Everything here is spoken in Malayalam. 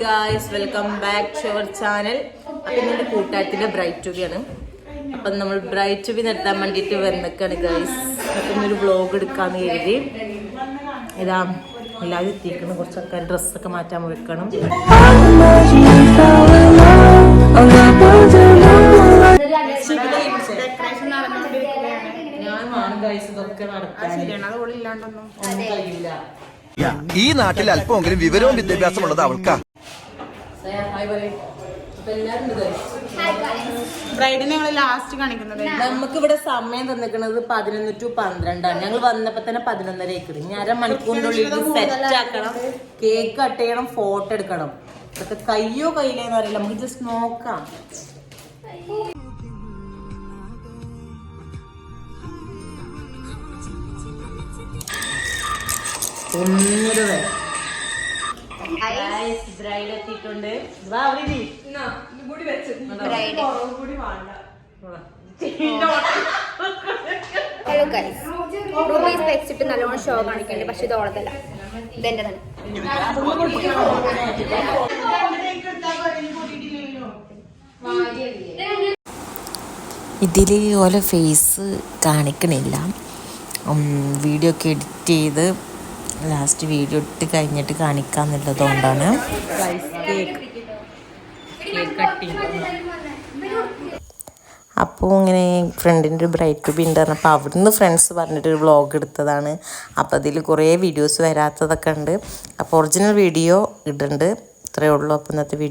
Guys welcome back to our channel. അപ്പം ഇന്നെ കൂട്ടായത്തിൻ്റെ ബ്രൈറ്റ് ട്യൂബിയാണ്. അപ്പം നമ്മൾ ബ്രൈറ്റ് ട്യൂബി നിർത്താൻ വേണ്ടിയിട്ട് വന്നേക്കാണ് ഗായ്സ്. അപ്പം ഒരു വ്ളോഗ് എടുക്കാമെന്ന് കരുതി. ഇതാ എല്ലാവരും എത്തിക്കണം. കുറച്ച് ആൾക്കാർ ഡ്രസ്സൊക്കെ മാറ്റാൻ വെക്കണം. ഞാൻ വേണം ഗായ്സ് ഇതൊക്കെ നടക്കാൻ. കഴിയില്ല. ഈ നാട്ടിൽ അല്പമെങ്കിലും വിവരവും വിദ്യാഭ്യാസം ഉള്ളത് അവൾക്കാ. നമുക്ക് ഇവിടെ സമയം തന്നിക്കുന്നത് 11 to 12 ആണ്. ഞങ്ങൾ വന്നപ്പോ തന്നെ 11:30 ആയിക്കണം. ഇനി അരമണിക്കൂറിനുള്ളിൽ സെറ്റ് ആക്കണം, കേക്ക് കട്ട് ചെയ്യണം, ഫോട്ടോ എടുക്കണം. ഇതൊക്കെ കയ്യോ കയ്യിലേന്ന് അറിയില്ല. നമുക്ക് ജസ്റ്റ് നോക്കാം. ബ്രൈഡ് എത്തിയിട്ടുണ്ട്. ഹലോ ഗൈസ്, റൂബീസ് വെച്ചിട്ട് നല്ലോണം ഷോ കാണിക്കുന്നുണ്ട്. പക്ഷെ ഇത് ഓളത്തല്ല, ഇതെന്റെ തന്നെ. ഇതിൽ ഓരോ ഫേസ് കാണിക്കണില്ല. വീഡിയോ ഒക്കെ എഡിറ്റ് ചെയ്ത് ലാസ്റ്റ് വീഡിയോ ഇട്ട് കഴിഞ്ഞിട്ട് കാണിക്കാന്നുള്ളതുകൊണ്ടാണ്. അപ്പോൾ ഇങ്ങനെ ഫ്രണ്ടിൻ്റെ ഒരു ബ്രൈറ്റ് ട്യൂബ് ഉണ്ട് പറഞ്ഞപ്പോൾ അവിടുന്ന് ഫ്രണ്ട്സ് പറഞ്ഞിട്ടൊരു വ്ളോഗ് എടുത്തതാണ്. അപ്പോൾ അതിൽ കുറേ വീഡിയോസ് വരാത്തതൊക്കെ ഉണ്ട്. അപ്പോൾ ഒറിജിനൽ വീഡിയോ ഇടുന്നുണ്ട്. ഇത്രയേ ഉള്ളൂ അപ്പോൾ ഇന്നത്തെ വീഡിയോ.